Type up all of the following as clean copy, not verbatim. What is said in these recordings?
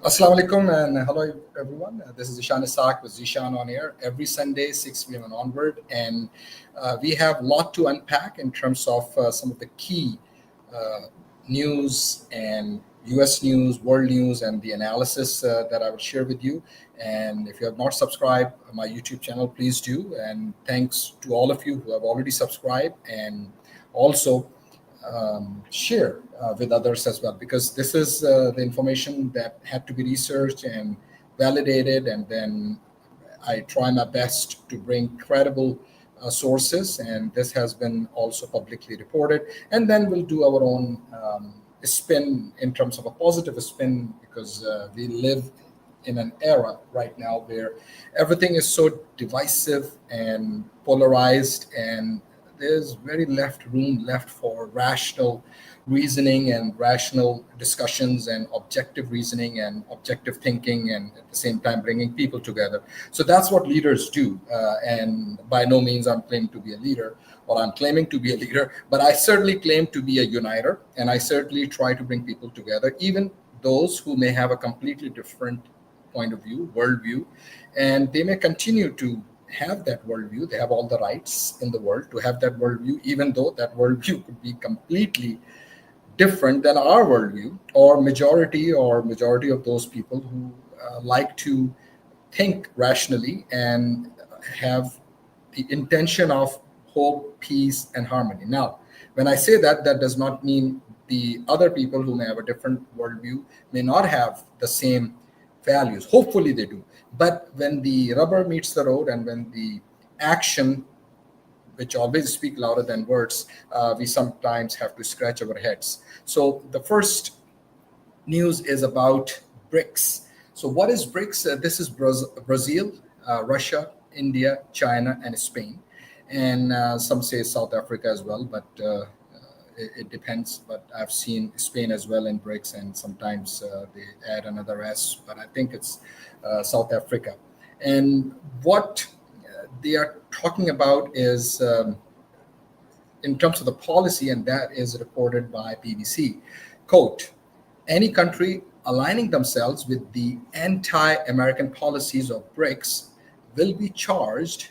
Assalamu alaikum and hello everyone. This is Ishan Isaac with Zishan on air every Sunday, 6 p.m. and onward. And we have a lot to unpack in terms of some of the key uh, news and US news, world news, and the analysis that I will share with you. And if you have not subscribed to my YouTube channel, please do. And thanks to all of you who have already subscribed and also share with others as well, because this is the information that had to be researched and validated, and then I try my best to bring credible sources, and this has been also publicly reported. And then we'll do our own spin in terms of a positive spin, because we live in an era right now where everything is so divisive and polarized, and there's very left room left for rational reasoning and rational discussions and objective reasoning and objective thinking, and at the same time bringing people together. So that's what leaders do. And by no means I'm claiming to be a leader, or I'm claiming to be a leader, but I certainly claim to be a uniter, and I certainly try to bring people together, even those who may have a completely different point of view, worldview, and they may continue to have that worldview. They have all the rights in the world to have that worldview, even though that worldview could be completely different than our worldview, or majority of those people who like to think rationally and have the intention of hope, peace, and harmony. Now, when I say that, that does not mean the other people who may have a different worldview may not have the same values. Hopefully they do. But when the rubber meets the road, and when the action, which always speak louder than words, we sometimes have to scratch our heads. So the first news is about BRICS. So what is BRICS? This is Brazil, Russia, India, China, and Spain. And some say South Africa as well, but it depends. But I've seen Spain as well in BRICS, and sometimes they add another S, but I think it's South Africa. And what they are talking about is in terms of the policy, and that is reported by BBC. Quote, any country aligning themselves with the anti-American policies of BRICS will be charged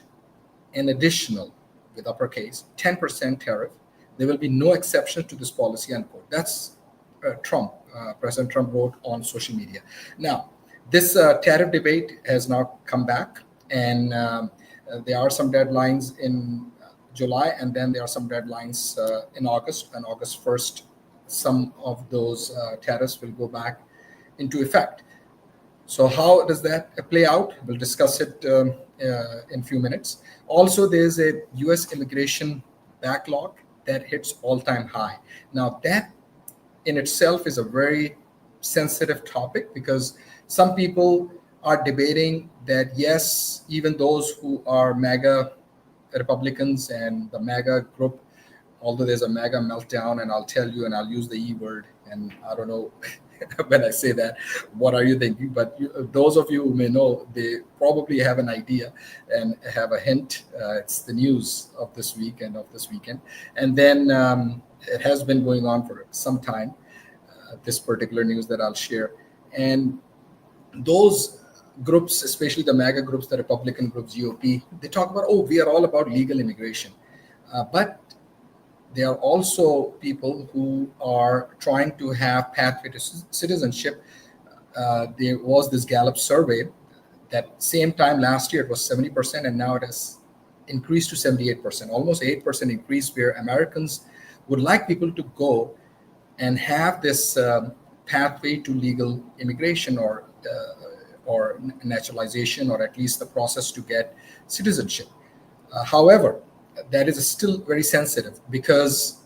an additional, with uppercase, 10% tariff. There will be no exceptions to this policy, unquote. That's President Trump wrote on social media. Now, this tariff debate has now come back, and there are some deadlines in July, and then there are some deadlines in August. And August 1st, some of those tariffs will go back into effect. So how does that play out? We'll discuss it in a few minutes. Also, there's a U.S. immigration backlog that hits all-time high. Now, that in itself is a very sensitive topic, because some people are debating that, yes, even those who are MAGA Republicans and the MAGA group, although there's a MAGA meltdown, and I'll tell you, and I'll use the E word, and I don't know when I say that, what are you thinking? But those of you who may know, they probably have an idea and have a hint. It's the news of this week and of this weekend. And then it has been going on for some time, this particular news that I'll share. And those groups, especially the MAGA groups, the Republican groups, GOP, they talk about, oh, we are all about legal immigration. But there are also people who are trying to have pathway to citizenship. There was this Gallup survey that same time last year it was 70%, and now it has increased to 78%, almost 8% increase, where Americans would like people to go and have this pathway to legal immigration, or naturalization, or at least the process to get citizenship. However, that is still very sensitive, because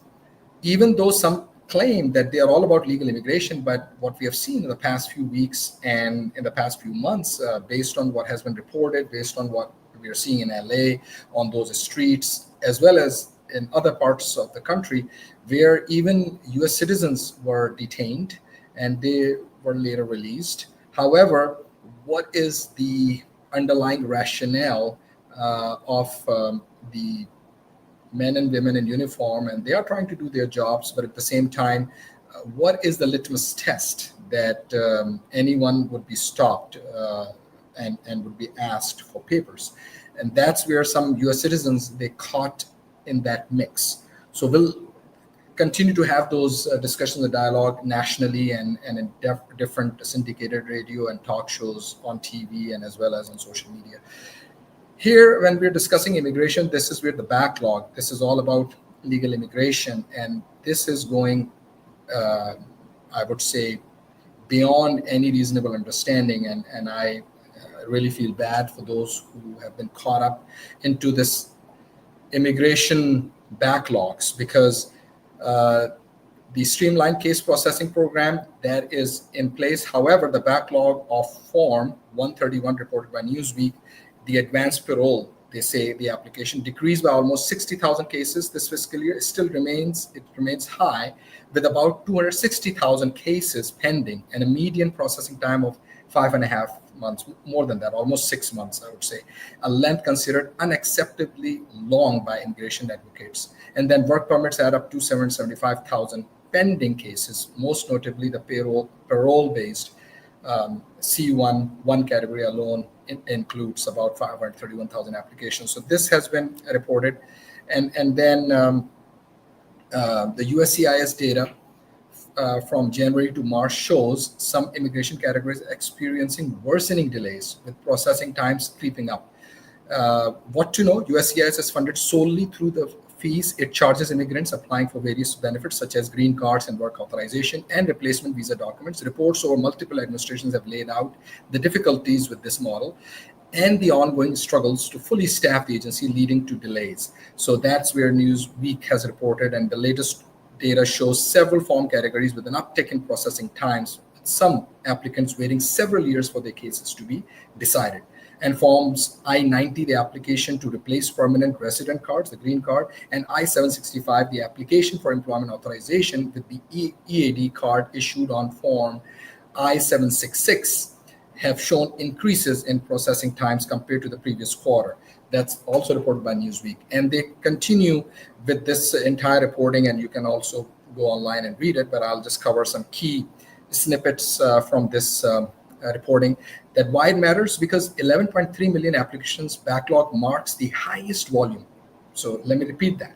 even though some claim that they are all about legal immigration, but what we have seen in the past few weeks and in the past few months, based on what has been reported, based on what we are seeing in LA on those streets, as well as in other parts of the country, where even US citizens were detained and they were later released. However, what is the underlying rationale of the men and women in uniform, and they are trying to do their jobs, but at the same time, what is the litmus test that anyone would be stopped and would be asked for papers. And that's where some US citizens, they caught in that mix. So we'll continue to have those discussions and dialogue nationally and in different syndicated radio and talk shows on TV and as well as on social media. Here, when we're discussing immigration, this is where the backlog, this is all about legal immigration. And this is going, I would say, beyond any reasonable understanding. And I really feel bad for those who have been caught up into this immigration backlogs, because the streamlined case processing program that is in place. However, the backlog of Form 131 reported by Newsweek, the advanced parole, they say the application decreased by almost 60,000 cases this fiscal year. It remains high, with about 260,000 cases pending and a median processing time of 5.5 months, more than that, almost 6 months, I would say, a length considered unacceptably long by immigration advocates. And then work permits add up to 775,000 pending cases, most notably the parole-based C1 one category alone includes about 531,000 applications. So this has been reported. And then the USCIS data from January to March shows some immigration categories experiencing worsening delays, with processing times creeping up. What to know? USCIS is funded solely through the fees it charges immigrants applying for various benefits such as green cards and work authorization and replacement visa documents. Reports over multiple administrations have laid out the difficulties with this model and the ongoing struggles to fully staff the agency, leading to delays. So that's where Newsweek has reported, and the latest data shows several form categories with an uptick in processing times, with some applicants waiting several years for their cases to be decided. And forms I-90, the application to replace permanent resident cards, the green card, and I-765, the application for employment authorization with the EAD card issued on form I-766, have shown increases in processing times compared to the previous quarter. That's also reported by Newsweek. And they continue with this entire reporting, and you can also go online and read it, but I'll just cover some key snippets from this reporting. That why it matters, because 11.3 million applications backlog marks the highest volume. So let me repeat that.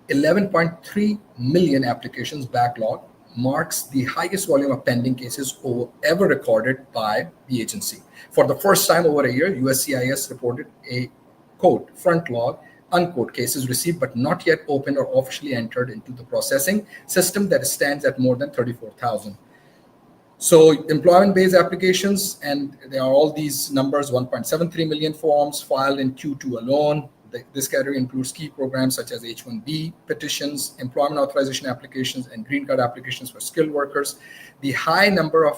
11.3 million applications backlog marks the highest volume of pending cases ever recorded by the agency. For the first time over a year, USCIS reported a, quote, front log, unquote, cases received but not yet opened or officially entered into the processing system that stands at more than 34,000. So employment-based applications, and there are all these numbers, 1.73 million forms filed in Q2 alone. This category includes key programs such as H-1B petitions, employment authorization applications, and green card applications for skilled workers. The high number of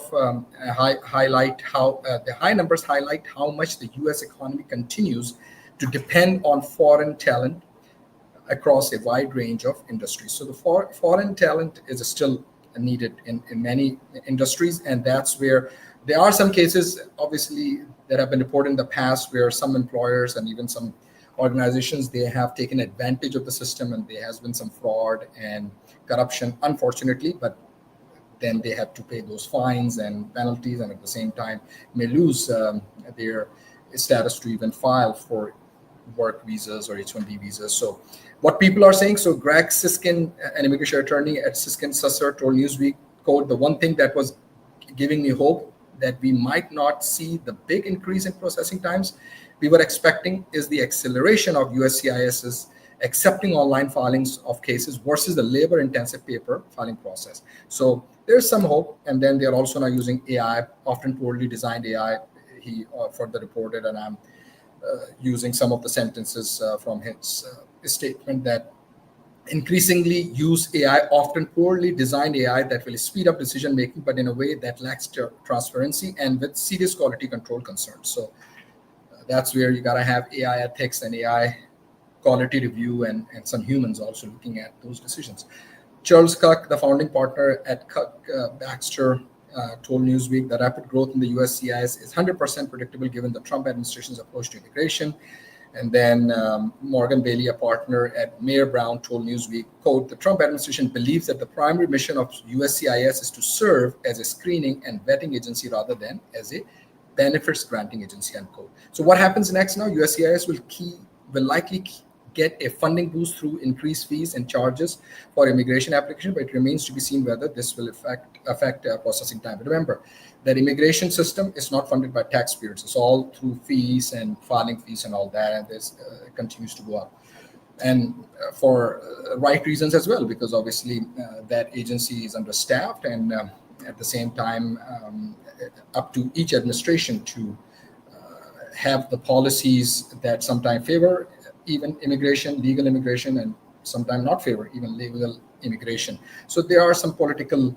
highlight how much the U.S. economy continues to depend on foreign talent across a wide range of industries. So the foreign talent is still needed in many industries, and that's where there are some cases, obviously, that have been reported in the past where some employers and even some organizations, they have taken advantage of the system, and there has been some fraud and corruption, unfortunately, but then they have to pay those fines and penalties, and at the same time may lose their status to even file for work visas or H-1B visas. So what people are saying, so Greg Siskin, an immigration attorney at Siskin Susser, told Newsweek, quote, the one thing that was giving me hope that we might not see the big increase in processing times we were expecting is the acceleration of USCIS's accepting online filings of cases versus the labor-intensive paper filing process. So there's some hope. And then they're also now using AI, often poorly designed AI, he further reported, and I'm using some of the sentences from his statement, that increasingly use AI, often poorly designed AI that will speed up decision making, but in a way that lacks transparency and with serious quality control concerns. So that's where you got to have AI ethics and AI quality review and some humans also looking at those decisions. Charles Kuck, the founding partner at Kuck Baxter, told Newsweek that rapid growth in the USCIS is 100% predictable given the Trump administration's approach to immigration. And then Morgan Bailey, a partner at Mayer Brown, told Newsweek, quote, the Trump administration believes that the primary mission of USCIS is to serve as a screening and vetting agency rather than as a benefits granting agency, unquote. So what happens next now? USCIS will likely get a funding boost through increased fees and charges for immigration application, but it remains to be seen whether this will affect processing time. But remember, that immigration system is not funded by taxpayers. It's all through fees and filing fees and all that, and this continues to go up. And for right reasons as well, because obviously that agency is understaffed, and at the same time, up to each administration to have the policies that sometimes favor even immigration, legal immigration, and sometimes not favor even legal immigration. So there are some political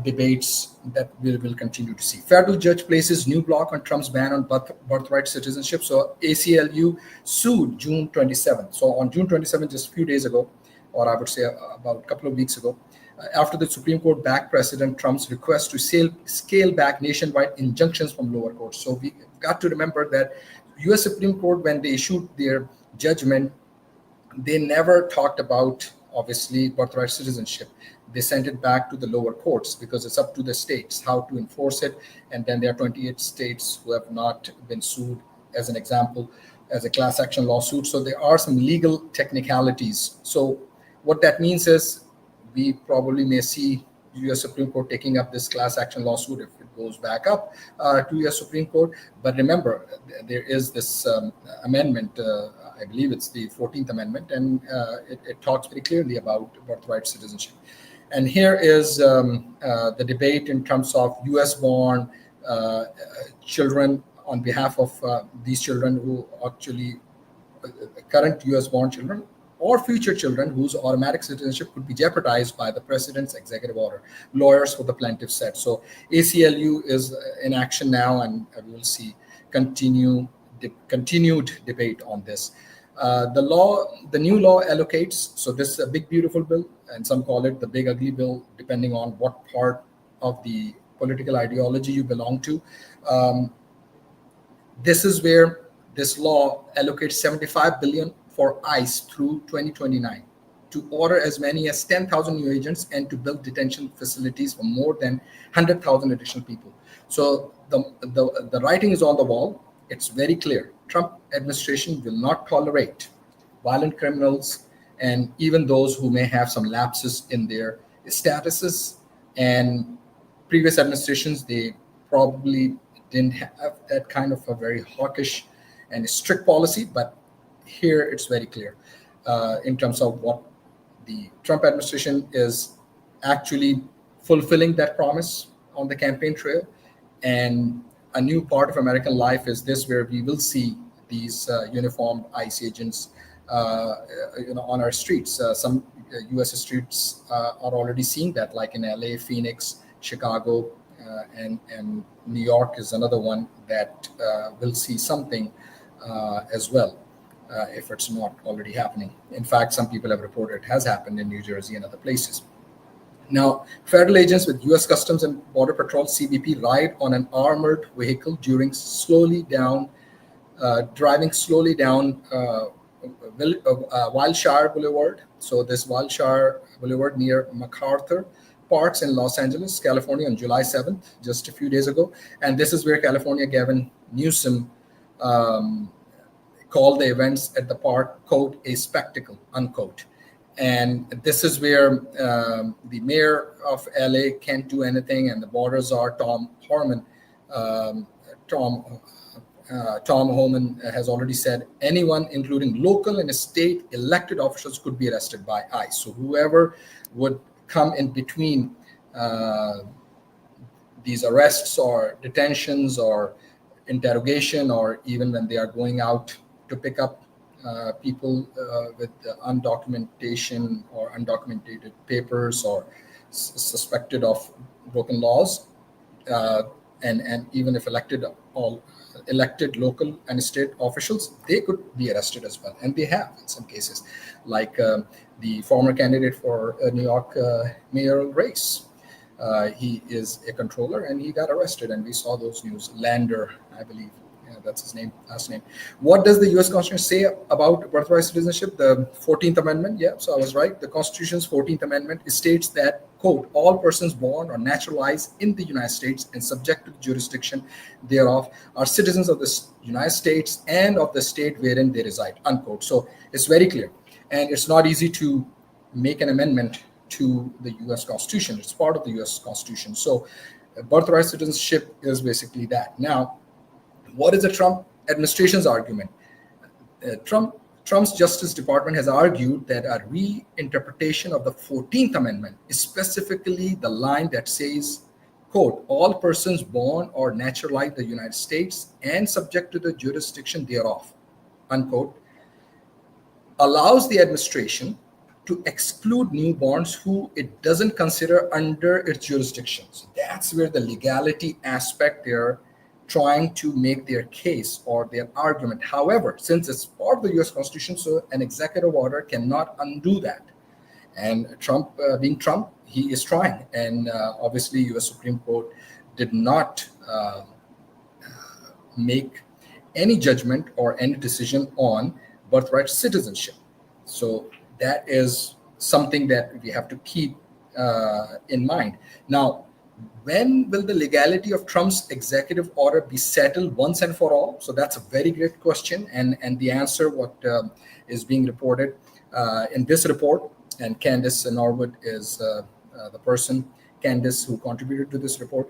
debates that we will continue to see. Federal judge places new block on Trump's ban on birthright citizenship. So ACLU sued June 27th. So on June 27th, just a few days ago, or I would say about a couple of weeks ago, after the Supreme Court backed President Trump's request to scale back nationwide injunctions from lower courts. So we got to remember that U.S. Supreme Court, when they issued their judgment, they never talked about, obviously, birthright citizenship. They sent it back to the lower courts because it's up to the states how to enforce it. And then there are 28 states who have not been sued, as an example, as a class action lawsuit. So there are some legal technicalities. So what that means is we probably may see U.S. Supreme Court taking up this class action lawsuit if it goes back up to U.S. Supreme Court. But remember, there is this amendment, I believe it's the 14th Amendment, and it talks very clearly about birthright citizenship. And here is the debate in terms of U.S.-born children on behalf of these children who actually, current U.S.-born children, or future children whose automatic citizenship could be jeopardized by the president's executive order. Lawyers for the plaintiff said. So ACLU is in action now, and we will see continued debate on this. The new law allocates, so this is a big, beautiful bill, and some call it the big, ugly bill, depending on what part of the political ideology you belong to. This is where this law allocates $75 billion for ICE through 2029 to order as many as 10,000 new agents and to build detention facilities for more than 100,000 additional people. So the writing is on the wall. It's very clear. Trump administration will not tolerate violent criminals and even those who may have some lapses in their statuses. And previous administrations, they probably didn't have that kind of a very hawkish and strict policy, but here it's very clear in terms of what the Trump administration is actually fulfilling that promise on the campaign trail. And a new part of American life is this, where we will see these uniformed ICE agents on our streets. Some U.S. streets are already seeing that, like in LA, Phoenix, Chicago, and New York is another one that will see something as well. If it's not already happening. In fact, some people have reported it has happened in New Jersey and other places. Now, federal agents with U.S. Customs and Border Patrol, CBP, ride on an armored vehicle during driving slowly down Wilshire Boulevard. So this Wilshire Boulevard near MacArthur Parks in Los Angeles, California on July 7th, just a few days ago. And this is where California Gavin Newsom called the events at the park, quote, a spectacle, unquote. And this is where the mayor of LA can't do anything, and the borders are Tom Homan has already said anyone, including local and state elected officials, could be arrested by ICE. So whoever would come in between these arrests or detentions or interrogation, or even when they are going out to pick up people with undocumentation or undocumented papers or suspected of broken laws, and even if elected local and state officials, they could be arrested as well, and they have in some cases, like the former candidate for New York mayoral race. He is a controller, and he got arrested, and we saw those news. Lander, I believe, Yeah, that's his name, last name. What does the U.S. Constitution say about birthright citizenship? The 14th Amendment. Yeah, so I was right. The Constitution's 14th Amendment states that, quote, all persons born or naturalized in the United States and subject to the jurisdiction thereof are citizens of the United States and of the state wherein they reside, unquote. So it's very clear. And it's not easy to make an amendment to the U.S. Constitution. It's part of the U.S. Constitution. So birthright citizenship is basically that. Now, what is the Trump administration's argument? Trump's Justice Department has argued that a reinterpretation of the 14th Amendment, specifically the line that says, quote, all persons born or naturalized in the United States and subject to the jurisdiction thereof, unquote, allows the administration to exclude newborns who it doesn't consider under its jurisdiction. So that's where the legality aspect they're trying to make their case or their argument. However, since it's part of the US Constitution, so an executive order cannot undo that. And Trump, being Trump, he is trying. And obviously, US Supreme Court did not make any judgment or any decision on birthright citizenship. So that is something that we have to keep in mind. Now, when will the legality of Trump's executive order be settled once and for all? So that's a very great question. And the answer, what is being reported in this report, and Candace Norwood is the person, Candace, who contributed to this report.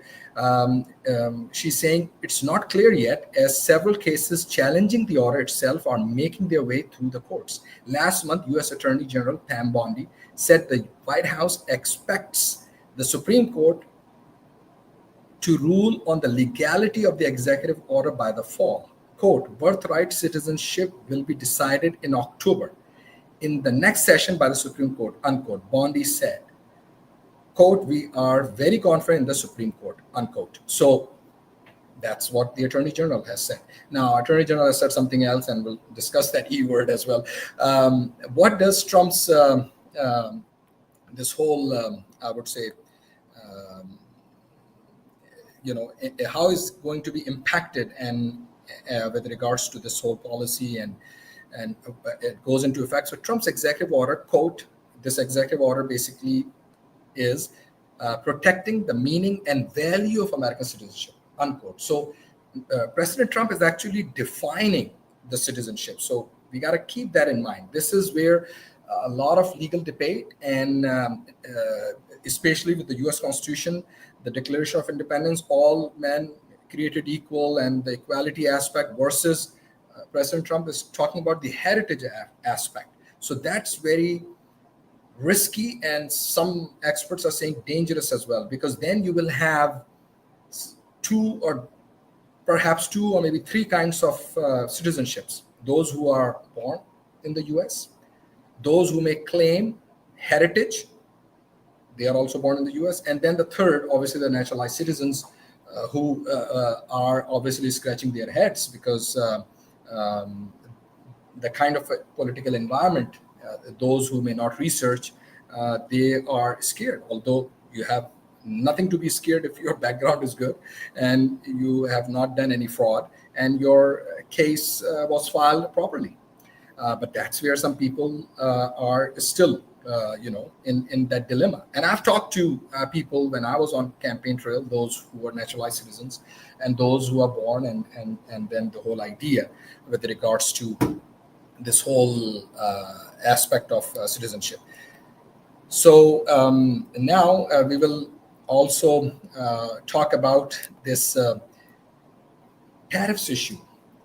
She's saying it's not clear yet, as several cases challenging the order itself are making their way through the courts. Last month, U.S. Attorney General Pam Bondi said the White House expects the Supreme Court to rule on the legality of the executive order by the fall. Quote, birthright citizenship will be decided in October in the next session by the Supreme Court, unquote, Bondi said. Quote, we are very confident in the Supreme Court, unquote. So that's what the Attorney General has said. Now, Attorney General has said something else, and we'll discuss that E word as well. What does Trump's, this whole, I would say, how is going to be impacted and with regards to this whole policy and it goes into effect. So Trump's executive order, quote, this executive order basically is protecting the meaning and value of American citizenship, unquote. So President Trump is actually defining the citizenship. So we got to keep that in mind. This is where a lot of legal debate and especially with the U.S. Constitution, the Declaration of Independence, all men created equal, and the equality aspect versus President Trump is talking about the heritage aspect. So that's very risky, and some experts are saying dangerous as well, because then you will have two or maybe three kinds of citizenships. Those who are born in the U.S., those who may claim heritage, they are also born in the U.S. And then the third, obviously, the naturalized citizens who are obviously scratching their heads because the kind of political environment, those who may not research, they are scared. Although you have nothing to be scared if your background is good and you have not done any fraud and your case was filed properly. But that's where some people are still in that dilemma. And I've talked to people when I was on campaign trail, those who are naturalized citizens and those who are born, and then the whole idea with regards to this whole aspect of citizenship. So now we will also talk about this tariffs issue.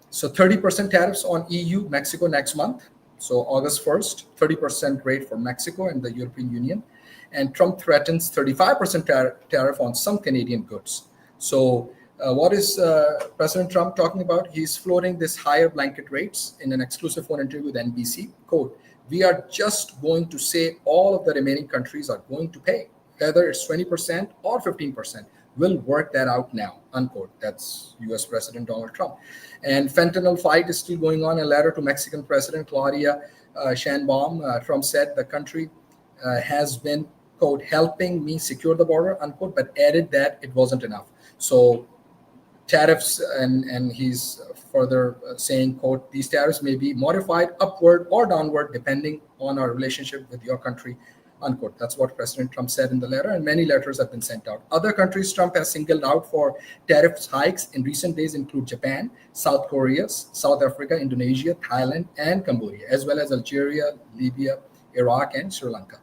So 30% tariffs on EU, Mexico next month. So August 1st, 30% rate for Mexico and the European Union. And Trump threatens 35% tariff on some Canadian goods. So what is President Trump talking about? He's floating this higher blanket rates in an exclusive phone interview with NBC. Quote, we are just going to say all of the remaining countries are going to pay, whether it's 20% or 15%. We'll work that out now, unquote. That's US President Donald Trump. And fentanyl fight is still going on. A letter to Mexican President Claudia Sheinbaum, Trump said the country has been, quote, helping me secure the border, unquote, but added that it wasn't enough. So tariffs, and he's further saying, quote, these tariffs may be modified upward or downward depending on our relationship with your country, unquote. That's what President Trump said in the letter, and many letters have been sent out. Other countries Trump has singled out for tariff hikes in recent days include Japan, South Korea, South Africa, Indonesia, Thailand, and Cambodia, as well as Algeria, Libya, Iraq, and Sri Lanka.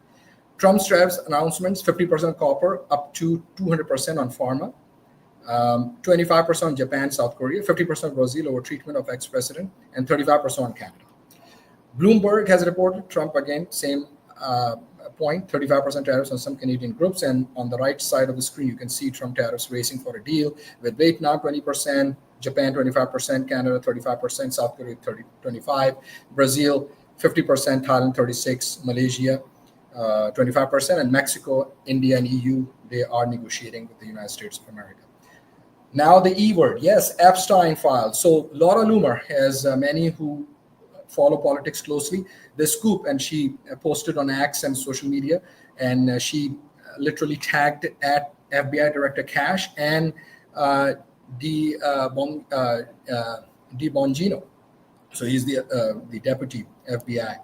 Trump's tariffs announcements: 50% copper, up to 200% on pharma, 25% on Japan, South Korea, 50% Brazil over treatment of ex-president, and 35% on Canada. Bloomberg has reported Trump, again, same point, 35% tariffs on some Canadian groups. And on the right side of the screen, you can see Trump tariffs racing for a deal with Vietnam 20%, Japan 25%, Canada 35%, South Korea 25%, Brazil 50%, Thailand 36%, Malaysia 25%, and Mexico, India, and EU, they are negotiating with the United States of America. Now the E word, yes, Epstein files. So Laura Loomer, as many who follow politics closely, the scoop, and she posted on X and social media, and she literally tagged at FBI Director Cash and Bongino. So he's the deputy FBI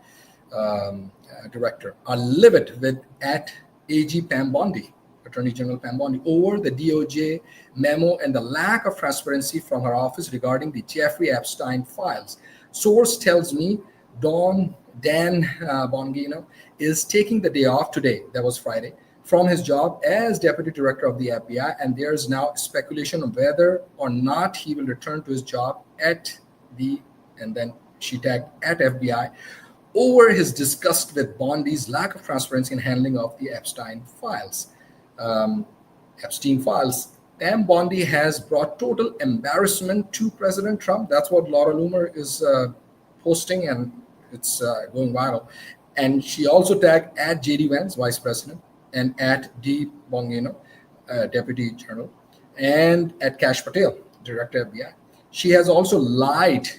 director, are livid with at AG Pam Bondi, Attorney General Pam Bondi, over the DOJ memo and the lack of transparency from her office regarding the Jeffrey Epstein files. Source tells me Dan Bongino is taking the day off today, that was Friday, from his job as Deputy Director of the FBI, and there's now speculation on whether or not he will return to his job at the, and then she tagged at FBI, over his disgust with Bondi's lack of transparency in handling of the Epstein files. Pam Bondi has brought total embarrassment to President Trump. That's what Laura Loomer is posting, and it's going viral. And she also tagged at J.D. Vance, Vice President, and at D. Bongino, Deputy General, and at Kash Patel, Director of FBI. She has also lied,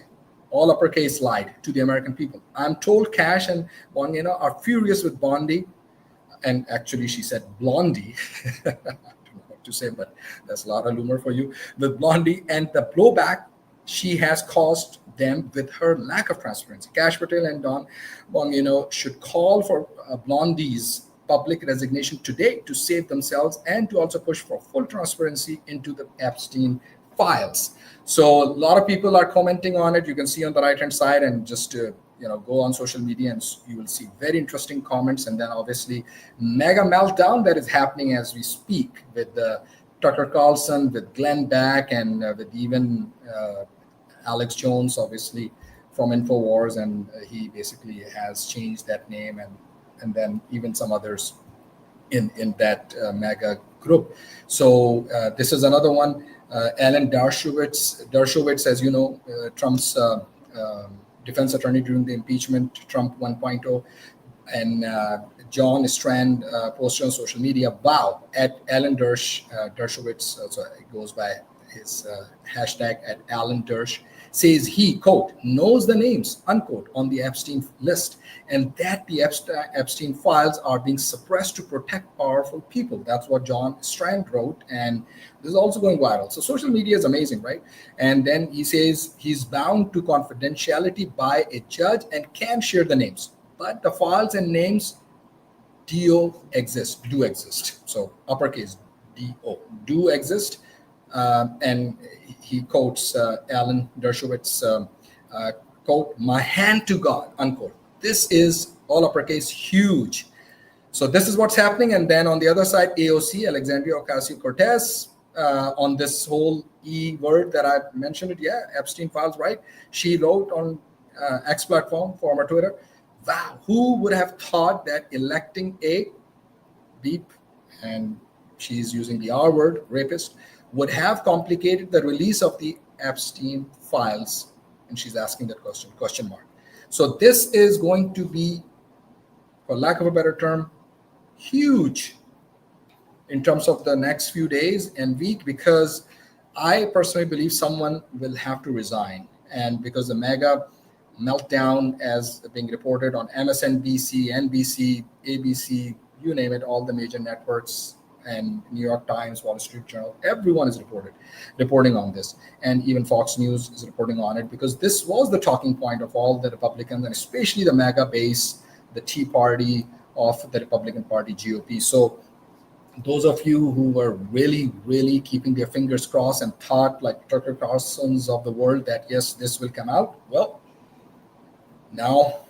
all uppercase lied, to the American people. I'm told Kash and Bongino are furious with Bondi, and actually she said Blondie. I don't know what to say, but that's Laura Loomer for you. With Blondie and the blowback she has caused them with her lack of transparency. Kash Patel and Don Bongino should call for Blondie's public resignation today to save themselves and to also push for full transparency into the Epstein files. So a lot of people are commenting on it. You can see on the right-hand side, and just go on social media and you will see very interesting comments. And then obviously mega meltdown that is happening as we speak with Tucker Carlson, with Glenn Beck, and with even Alex Jones, obviously from InfoWars, and he basically has changed that name, and then even some others in that mega group. So this is another one. Alan Dershowitz, as you know, Trump's defense attorney during the impeachment, Trump 1.0, and John Strand posted on social media, wow, at Alan Dershowitz, so it goes by his hashtag at Alan Dersh, says he, quote, knows the names, unquote, on the Epstein list, and that the Epstein files are being suppressed to protect powerful people. That's what John Strand wrote, and this is also going viral. So social media is amazing, right? And then he says he's bound to confidentiality by a judge and can share the names, but the files and names do exist. So uppercase D-O, do exist. And he quotes Alan Dershowitz, quote, my hand to God, unquote. This is all uppercase, huge. So this is what's happening. And then on the other side, AOC, Alexandria Ocasio-Cortez, on this whole E word that I mentioned it, yeah, Epstein files, right? She wrote on X platform, former Twitter, wow, who would have thought that electing a beep, and she's using the R word, rapist, would have complicated the release of the Epstein files? And she's asking that question mark. So this is going to be, for lack of a better term, huge in terms of the next few days and week, because I personally believe someone will have to resign. And because the mega meltdown, as being reported on MSNBC, NBC, ABC, you name it, all the major networks, and New York Times, Wall Street Journal, everyone is reporting on this, and even Fox News is reporting on it, because this was the talking point of all the Republicans, and especially the MAGA base, the Tea Party of the Republican Party, GOP. So those of you who were really, really keeping their fingers crossed and thought like Tucker Carlson's of the world that yes, this will come out, well, now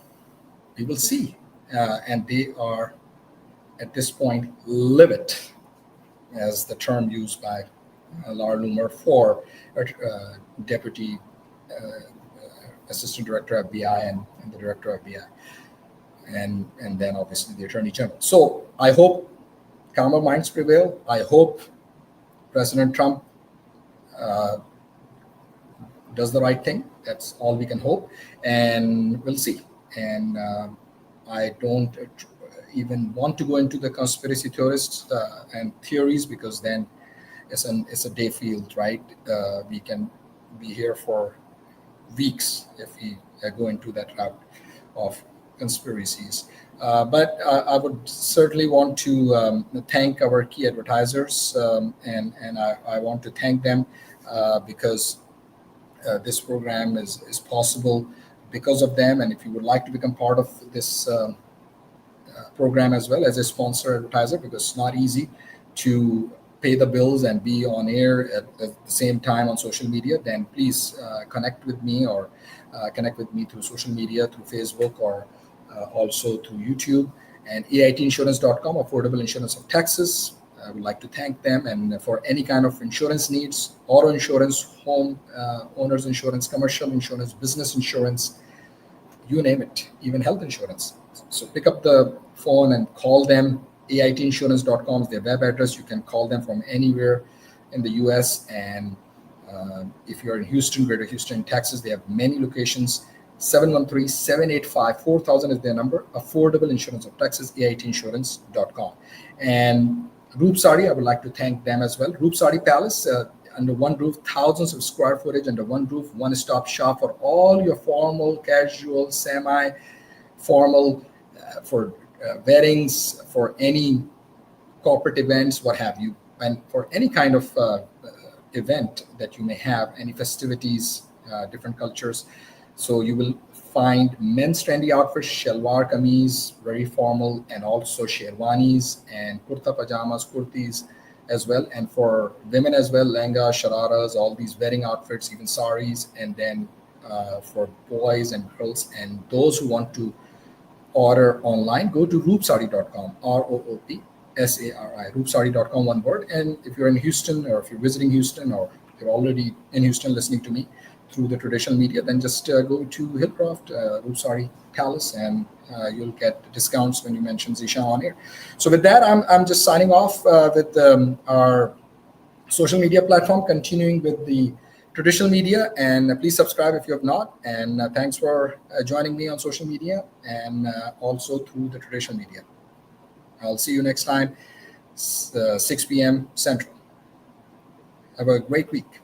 we will see. And they are, at this point, livid, as the term used by Laura Loomer for Deputy Assistant Director FBI and the Director of FBI, and then obviously the Attorney General. So I hope calmer minds prevail. I hope President Trump does the right thing. That's all we can hope, and we'll see. And I don't even want to go into the conspiracy theorists and theories, because then it's a day field, right? We can be here for weeks if we go into that route of conspiracies. But I would certainly want to thank our key advertisers, and I want to thank them because this program is possible because of them. And if you would like to become part of this program as well as a sponsor advertiser, because it's not easy to pay the bills and be on air at the same time on social media, then please connect with me, or connect with me through social media, through Facebook, or also through YouTube. And AITinsurance.com, Affordable Insurance of Texas. I would like to thank them. And for any kind of insurance needs, auto insurance, home owner's insurance, commercial insurance, business insurance, you name it, even health insurance. So pick up the phone and call them. AITinsurance.com is their web address. You can call them from anywhere in the US. And if you're in Houston, Greater Houston, Texas, they have many locations. 713-785-4000 is their number. Affordable Insurance of Texas, AITinsurance.com. And Roop Sari, I would like to thank them as well. Roop Sari Palace, under one roof, thousands of square footage under one roof, one-stop shop for all your formal, casual, semi-formal, for weddings, for any corporate events, what have you, and for any kind of event that you may have, any festivities, different cultures. So you will find men's trendy outfits, shalwar kameez, very formal, and also sherwanis and kurta pajamas, kurtis as well. And for women as well, lehenga, shararas, all these wedding outfits, even saris. And then for boys and girls, and those who want to order online, go to roopsari.com, ROOPSARI, roopsari.com, one word. And if you're in Houston, or if you're visiting Houston, or you're already in Houston listening to me through the traditional media, then just go to Hillcroft, Roop Sari Palace, and you'll get discounts when you mention Zishan on air. So with that, I'm just signing off with our social media platform, continuing with the traditional media. And please subscribe if you have not. And thanks for joining me on social media, and also through the traditional media. I'll see you next time, 6 p.m. Central. Have a great week.